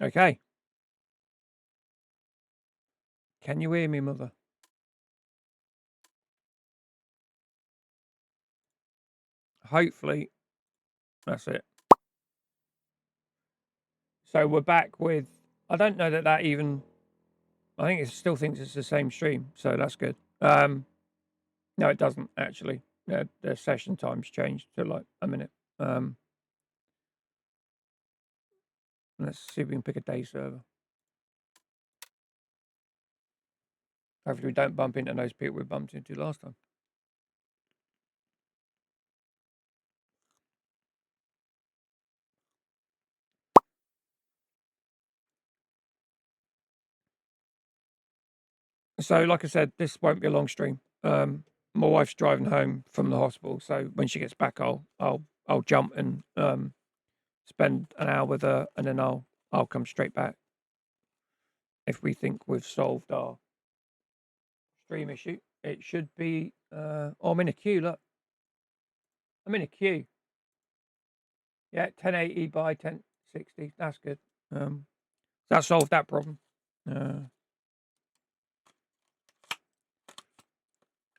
Okay. Can you hear me, mother? Hopefully, that's it. So we're back with, I don't know that even, I think it still thinks it's the same stream, so that's good. No, it doesn't actually. The session time's changed to like a minute. Let's see if we can pick a day server. Hopefully we don't bump into those people we bumped into last time. So, like I said, this won't be a long stream. My wife's driving home from the hospital, so when she gets back, I'll jump and spend an hour with her, and then I'll come straight back if we think we've solved our stream issue. It should be. Oh, I'm in a queue. Look, I'm in a queue. Yeah, 1080 by 1060. That's good. That solved that problem.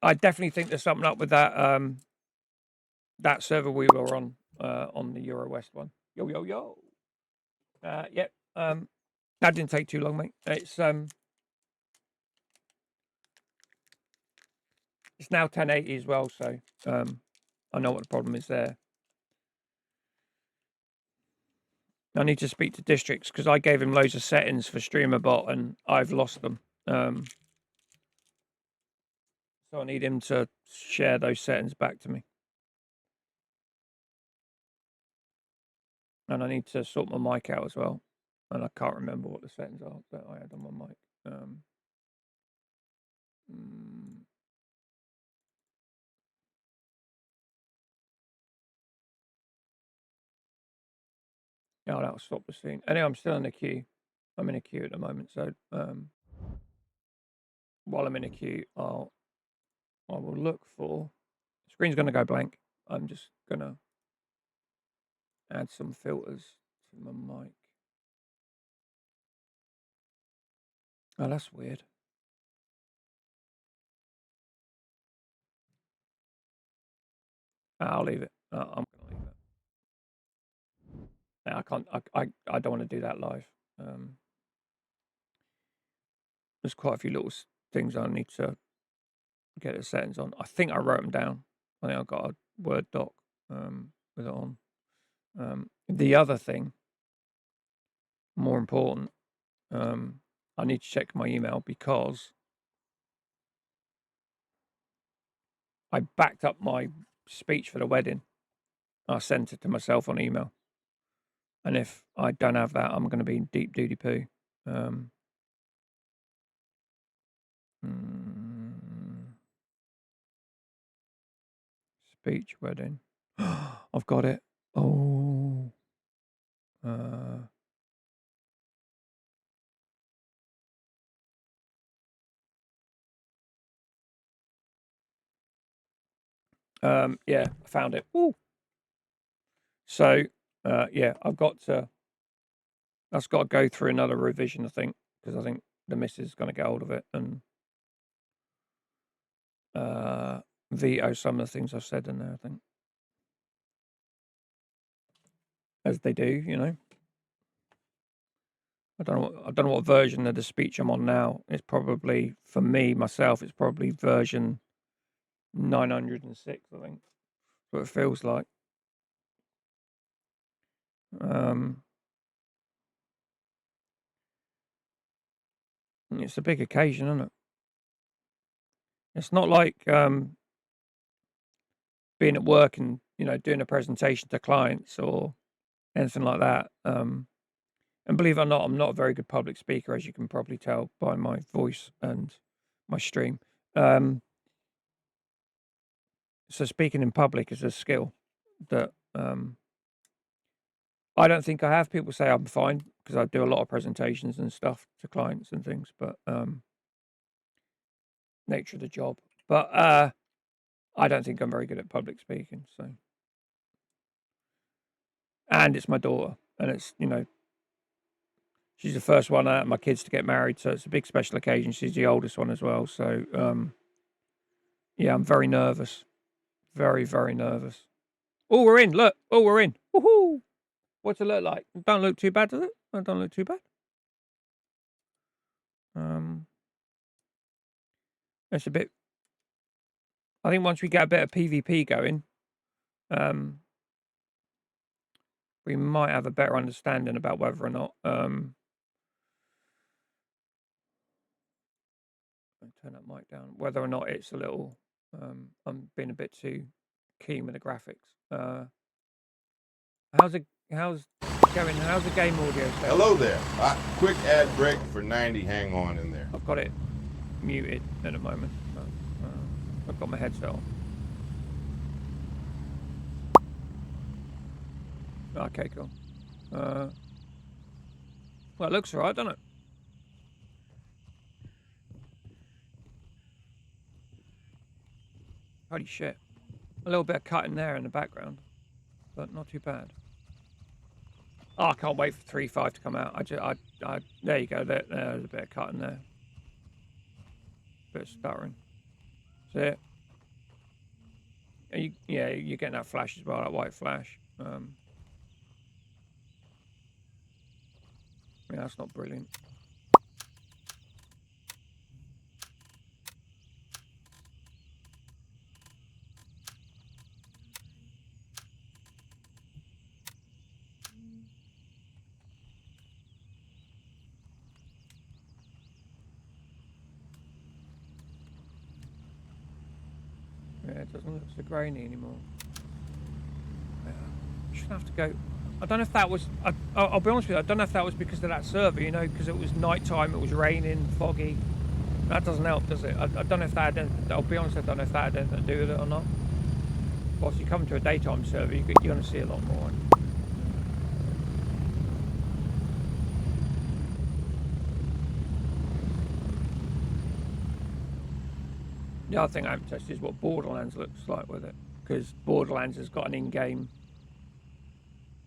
I definitely think there's something up with that that server we were on the Euro West one. Yo. Yep. That didn't take too long, mate. It's now 1080 as well, so I know what the problem is there. I need to speak to Districts because I gave him loads of settings for StreamerBot and I've lost them. So I need him to share those settings back to me. And I need to sort my mic out as well. And I can't remember what the settings are that I had on my mic. Oh, that'll stop the scene. Anyway, I'm still in the queue. I'm in a queue at the moment, so while I'm in a queue, I will look for. The screen's going to go blank. I'm just going to add some filters to my mic. Oh, that's weird. I'll leave it. I'm going to leave it. I can't. I don't want to do that live. There's quite a few little things I need to get the settings on. I think I wrote them down. I think I've got a Word doc with it on. The other thing, more important, I need to check my email because I backed up my speech for the wedding. I sent it to myself on email. And if I don't have that, I'm going to be in deep duty poo. Speech wedding. I've got it. Oh. Yeah, I found it. Ooh. So, yeah, I've got to. That's got to go through another revision, I think, because I think the missus is going to get hold of it and veto some of the things I've said in there, I think. As they do, you know. I don't know what version of the speech I'm on now. It's probably, for me, myself, it's probably version 906, I think. That's what it feels like. It's a big occasion, isn't it? It's not like being at work and, you know, doing a presentation to clients or anything like that. And believe it or not, I'm not a very good public speaker, as you can probably tell by my voice and my stream. So speaking in public is a skill that I don't think I have. People say I'm fine because I do a lot of presentations and stuff to clients and things, but nature of the job. But I don't think I'm very good at public speaking. So, and it's my daughter, and it's, you know, She's the first one out of my kids to get married, so it's a big special occasion. She's the oldest one as well. So, yeah, I'm very nervous. Very, very nervous. Oh, we're in. Look. Oh, we're in. Woohoo! What's it look like? It don't look too bad, does it? It don't look too bad. It's a bit. I think once we get a bit of PvP going, we might have a better understanding about whether or not. Turn that mic down. Whether or not it's a little. I'm being a bit too keen with the graphics. How's it going? How's the game audio sound? Hello there. Quick ad break for 90. Hang on in there. I've got it muted at the moment. I've got my headset on. Okay, cool. Well, it looks alright, doesn't it? Holy shit. A little bit of cutting there in the background, but not too bad. Oh, I can't wait for 3.5 to come out. There you go. There's a bit of cutting there. Bit of stuttering. See it? Yeah, you're getting that flash as well, that white flash. Yeah, that's not brilliant. Yeah, it doesn't look so grainy anymore. Yeah. Shouldn't have to go. I don't know if that was. I'll be honest with you. I don't know if that was because of that server. You know, because it was nighttime, it was raining, foggy. That doesn't help, does it? I don't know if that had. I'll be honest. I don't know if that had anything to do with it or not. Whilst you come to a daytime server, you're going to see a lot more. The other thing I haven't tested is what Borderlands looks like with it, because Borderlands has got an in-game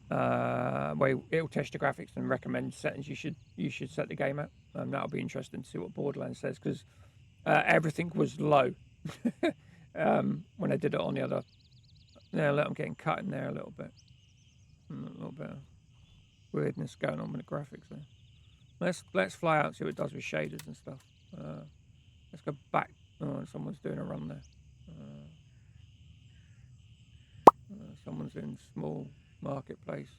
where it'll test your graphics and recommend settings you should set the game at. That'll be interesting to see what Borderlands says, because everything was low when I did it on the other. Yeah, I'm getting cut in there a little bit. A little bit of weirdness going on with the graphics there. Let's fly out and see what it does with shaders and stuff. Let's go back. Oh, someone's doing a run there. Someone's in small marketplace.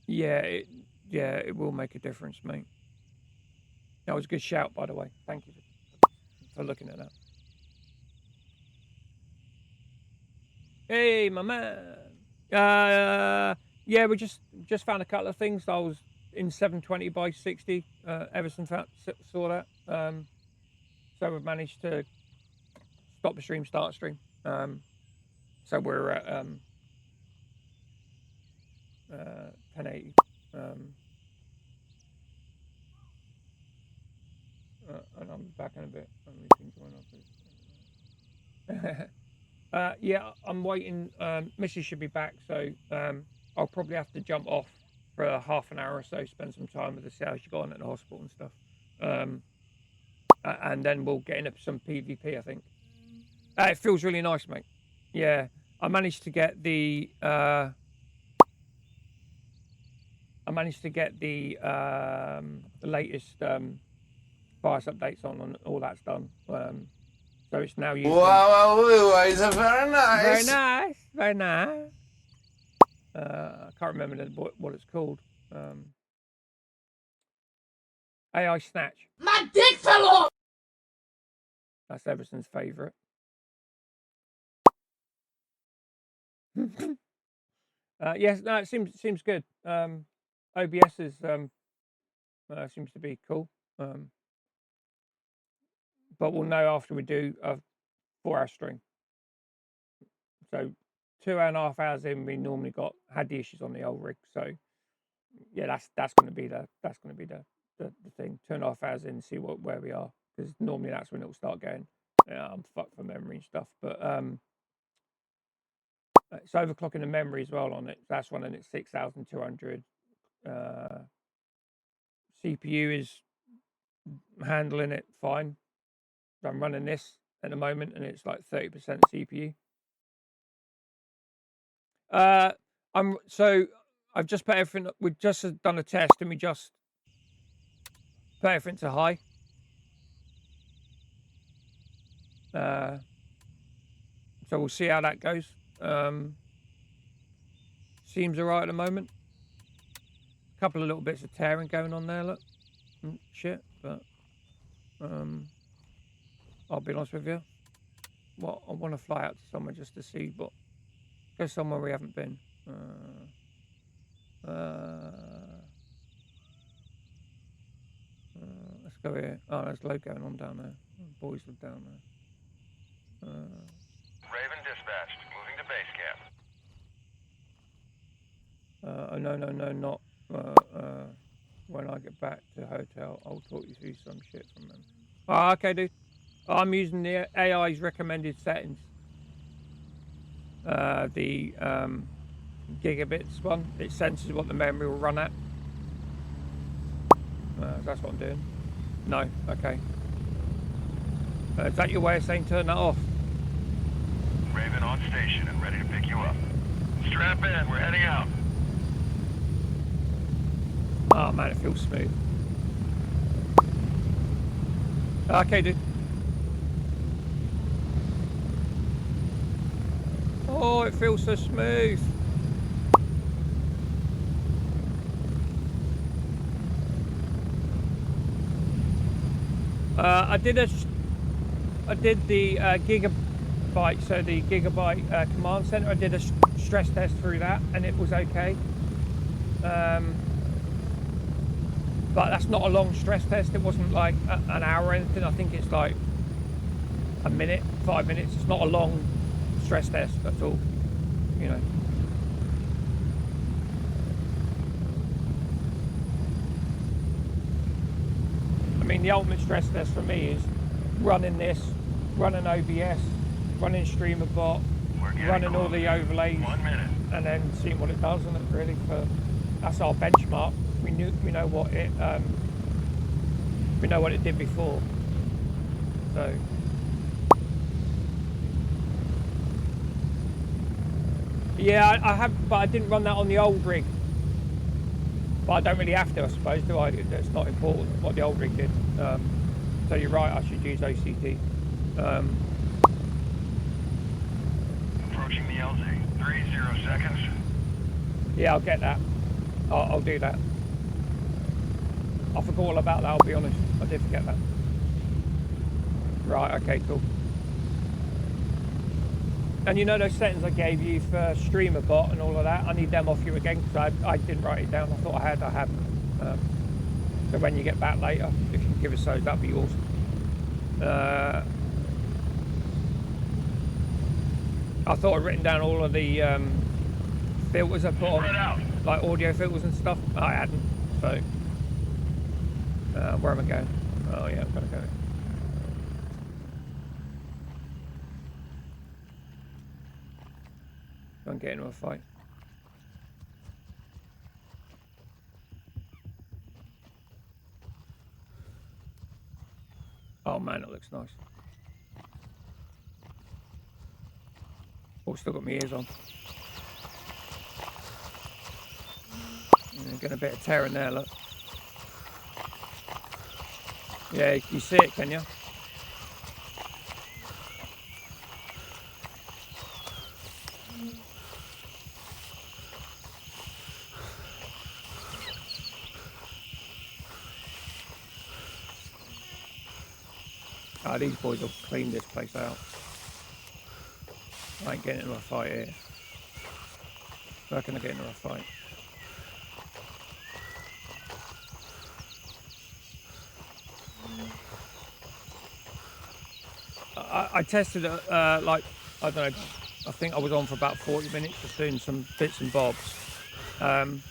Yeah, it will make a difference, mate. That was a good shout, by the way. Thank you for looking at that. Hey, my man. Yeah, we just found a couple of things. I was in 720 by 60. Everson saw that. So we've managed to stop the stream, start stream. So we're at 1080. And I'm back in a bit. Yeah, I'm waiting. Missy should be back, so I'll probably have to jump off for a half an hour or so, spend some time with her, see how she got on at the hospital and stuff. And then we'll get into some PvP, I think. It feels really nice, mate. Yeah, I managed to get the latest virus updates on, and all that's done. So it's now using. Wow, it's very nice. Very nice, very nice. I can't remember what it's called. AI Snatch. My dick fell off! That's Everson's favourite. Yes, no, it seems good. OBS is seems to be cool. But we'll know after we do a 4-hour stream. So 2.5 hours in, we normally had the issues on the old rig. So yeah, that's going to be the thing. 2.5 hours in, see where we are, because normally that's when it'll start going. Yeah, I'm fucked for memory and stuff, but it's overclocking the memory as well on it. That's running at 6,200. CPU is handling it fine. I'm running this at the moment, and it's like 30% CPU. So I've just put everything. We've just done a test, and we just put everything to high. So we'll see how that goes. Seems alright at the moment. A couple of little bits of tearing going on there, look. Shit, but I'll be honest with you. Well, I want to fly out to somewhere just to see, but go somewhere we haven't been. Let's go here. Oh, there's load going on down there. Boys live down there. Raven dispatched. Moving to base camp. No, not. When I get back to the hotel, I'll talk you through some shit from them. Oh, okay, dude. I'm using the AI's recommended settings. The gigabits one. It senses what the memory will run at. That's what I'm doing. No, okay. Is that your way of saying turn that off? Raven on station and ready to pick you up. Strap in, we're heading out. Oh man, it feels smooth. Okay, dude. Oh, it feels so smooth. I did the gigabyte, so the gigabyte command center. I did a stress test through that, and it was okay. But that's not a long stress test. It wasn't like an hour or anything. I think it's like a minute, 5 minutes. It's not a long stress test at all, you know. I mean, the ultimate stress test for me is running this, running OBS, running Streamer Bot, running all the overlays, 1 minute, and then seeing what it does. And it really, that's our benchmark. We know what it did before. So yeah, I have, but I didn't run that on the old rig. But I don't really have to, I suppose, do I? It's not important what the old rig did. So you're right, I should use OCT. approaching the LZ. 30 seconds. Yeah, I'll get that. I'll do that. I forgot all about that, I'll be honest. I did forget that. Right, okay, cool. And you know those settings I gave you for Streamer Bot and all of that? I need them off you again because I didn't write it down. I thought I haven't. So when you get back later, if you can give us those, that'd be awesome. I thought I'd written down all of the filters I put on, like audio filters and stuff. I hadn't, so where am I going? Oh yeah, I'm gonna go. Go and get into a fight. Oh man, it looks nice. Oh, still got my ears on. Getting a bit of tear in there, look. Yeah, you see it, can you? Ah, these boys will clean this place out. I ain't getting into a fight here. Where can I get into a fight? I tested it, like, I don't know, I think I was on for about 40 minutes just doing some bits and bobs. And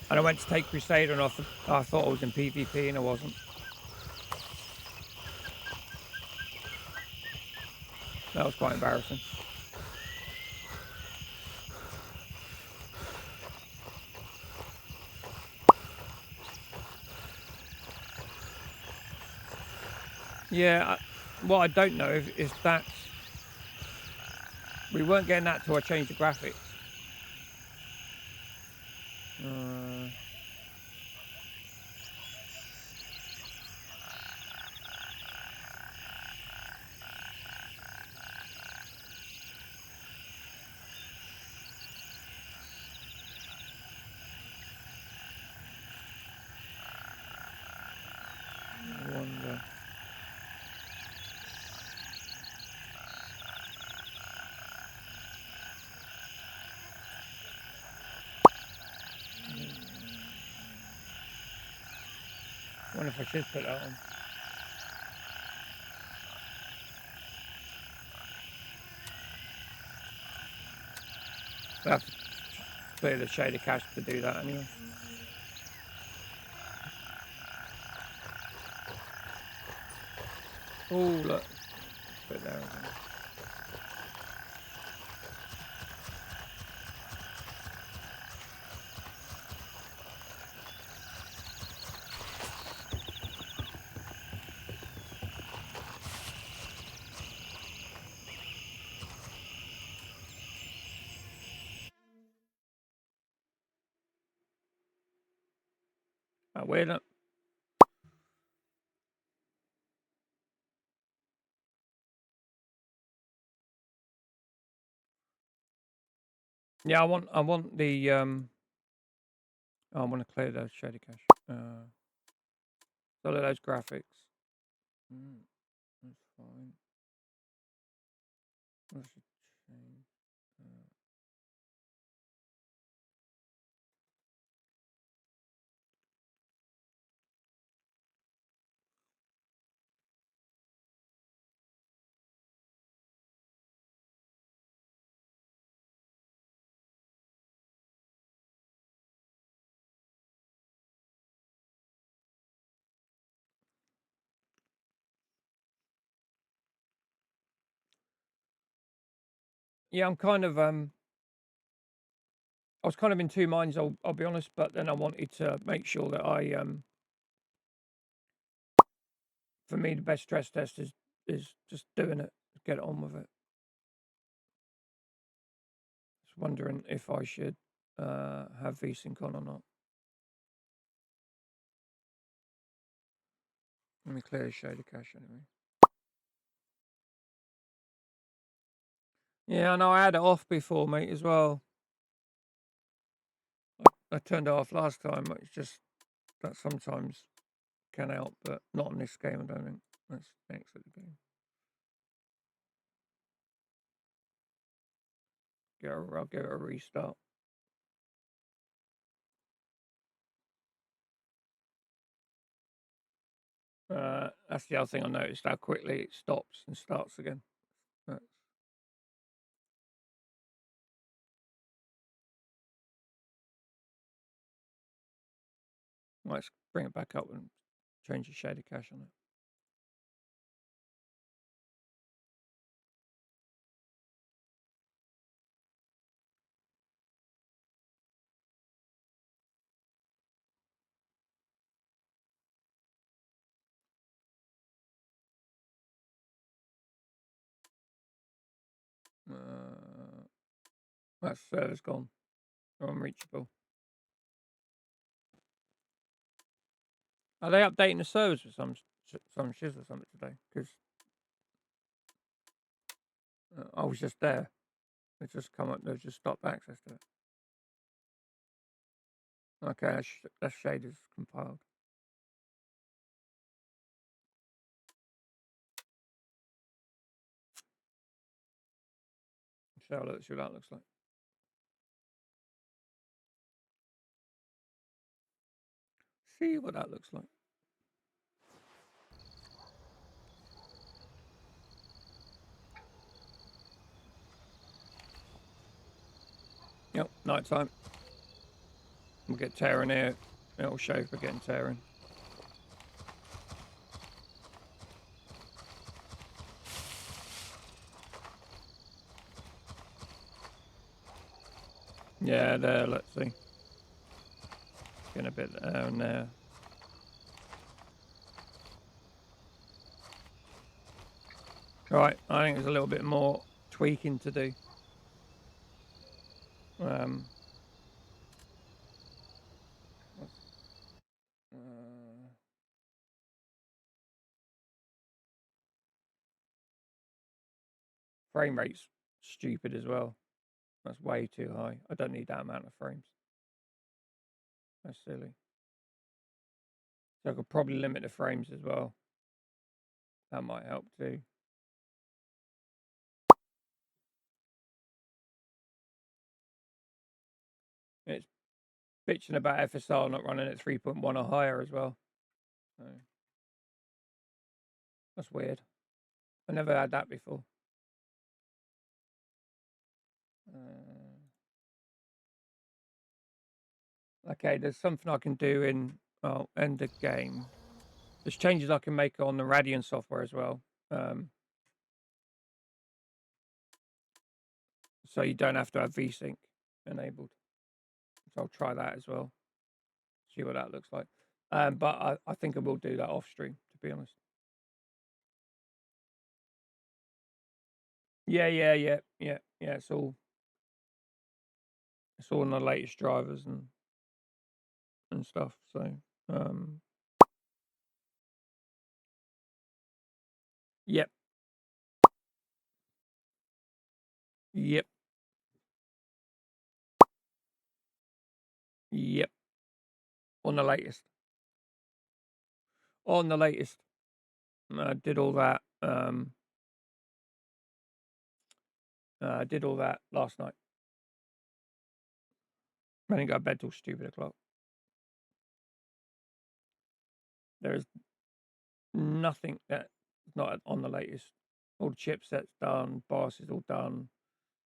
I went to take Crusader and I thought I was in PvP and I wasn't. That was quite embarrassing. Yeah, what I don't know is that's... We weren't getting that till I changed the graphics. I wonder. I wonder if I should put that on. I have to clear the shader cache to do that anyway. Oh, look. Put it there again. Weird, isn't it? Yeah, I want the I want to clear those shader cache. All of those graphics. That's fine. I should change. Yeah, I'm kind of I was kind of in two minds. I'll be honest, but then I wanted to make sure that I for me the best stress test is just doing it, get it on with it. Just wondering if I should have VSync on or not. Let me clear the shader cache anyway. Yeah, I know I had it off before, mate, as well. I turned it off last time. It's just that sometimes can help, but not in this game, I don't think. Let's exit the game. I'll give it a restart. That's the other thing I noticed, how quickly it stops and starts again. Let's bring it back up and change the shader cache on it. That server's gone. Unreachable. Are they updating the servers for some shiz or something today? Because I was just there. They just come up. They've just stopped access to it. Okay, that shader's compiled. See what that looks like. See what that looks like. Yep, night time. We'll get tearing here. It'll show if we're getting tearing. Yeah, there, let's see. Getting a bit down there. Right, I think there's a little bit more tweaking to do. Frame rate's stupid as well. That's way too high. I don't need that amount of frames. That's silly. So I could probably limit the frames as well. That might help too. It's bitching about FSR not running at 3.1 or higher as well. So that's weird. I never had that before. Okay, there's something I can do in end the game. There's changes I can make on the Radiant software as well. So you don't have to have VSync enabled. So I'll try that as well. See what that looks like. But I think I will do that off stream, to be honest. Yeah. It's all on the latest drivers and stuff. So yep. Yep. Yep. On the latest. On the latest. I did all that. I did all that last night. I didn't go to bed till stupid o'clock. There is nothing that's not on the latest. All the chipsets done, BIOS is all done,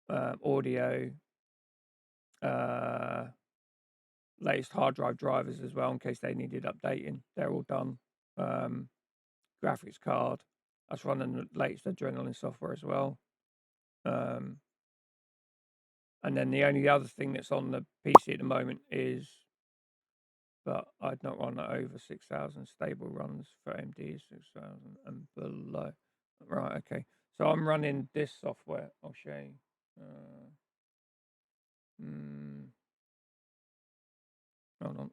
audio, latest hard drive drivers as well in case they needed updating. They're all done. Graphics card, that's running the latest Adrenaline software as well. And then the only other thing that's on the PC at the moment is, but I'd not run that over 6,000 stable runs for MD 6,000 and below. Right, okay. So I'm running this software. I'll show you. Hold on.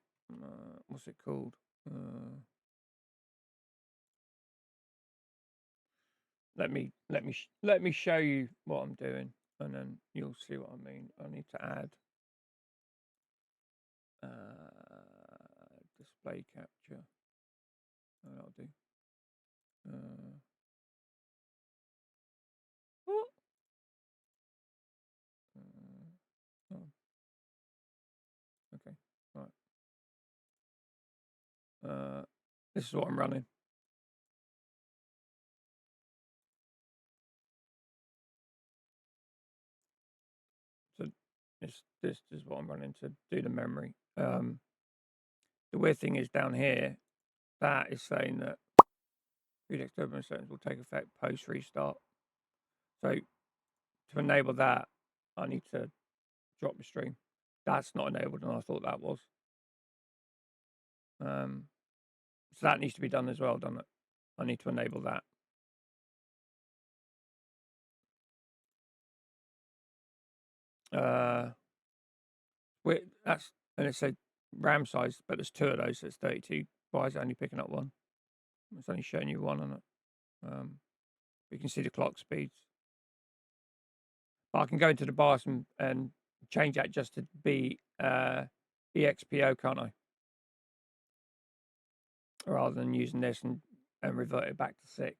What's it called? Let me show you what I'm doing, and then you'll see what I mean. I need to add display capture. That'll do. Okay, right. This is what I'm running. So this is what I'm running to do the memory. The weird thing is down here, that is saying that Redux Turbo settings will take effect post restart. So to enable that, I need to drop the stream. That's not enabled, and I thought that was. So that needs to be done as well, doesn't it? I need to enable that. That's, and it said RAM size, but there's two of those, so it's 32. Why is it only picking up one? It's only showing you one on it. You can see the clock speeds. But I can go into the BIOS and change that just to be EXPO, can't I? Rather than using this and revert it back to 6.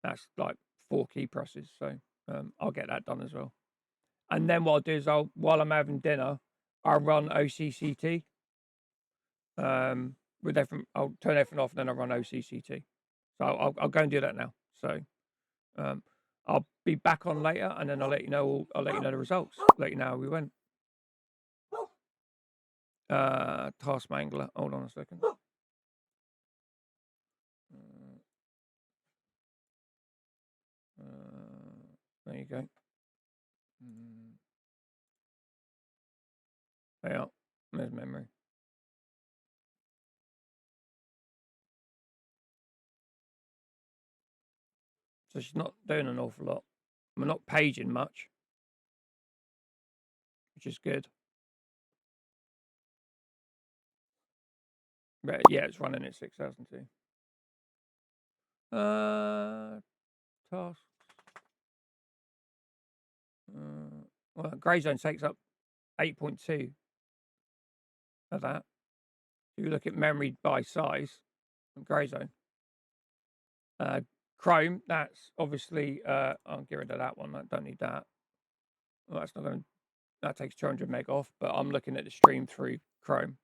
That's like 4 key presses, so I'll get that done as well. And then what I'll do is while I'm having dinner, I'll run OCCT. With everything, I'll turn everything off, and then I'll run OCCT. So I'll go and do that now. So I'll be back on later, and then I'll let you know. I'll let you know the results. Let you know how we went. Task Mangler. Hold on a second. There you go. Yeah, there's memory. So she's not doing an awful lot. We're not paging much, which is good. But yeah, it's running at 6,002. Tasks. Well, grey zone takes up 8.2 of that. If you look at memory by size, grey zone. Chrome, that's obviously, I'll get rid of that one. I don't need that. Well, that's not going to, that takes 200 meg off, but I'm looking at the stream through Chrome.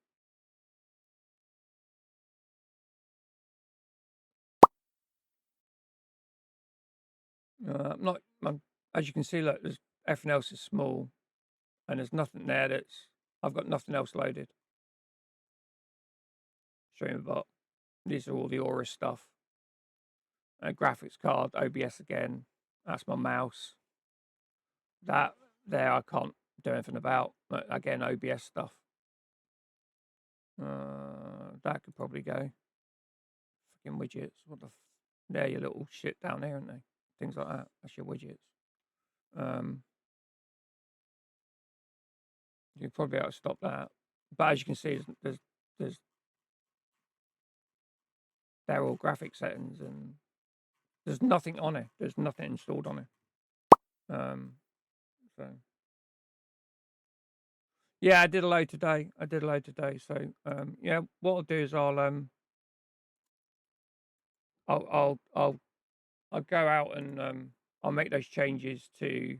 As you can see, look, there's everything else is small, and there's nothing there that's, I've got nothing else loaded. Stream bot. These are all the Aura stuff. Graphics card, OBS again. That's my mouse. That there I can't do anything about. But again, OBS stuff. That could probably go. Fucking widgets. What the? They're your little shit down there, aren't they? Things like that. That's your widgets. You probably ought to stop that. But as you can see, there's they're all graphic settings, and there's nothing on it. There's nothing installed on it. So yeah, I did a load today. So yeah, what I'll do is I'll go out and I'll make those changes to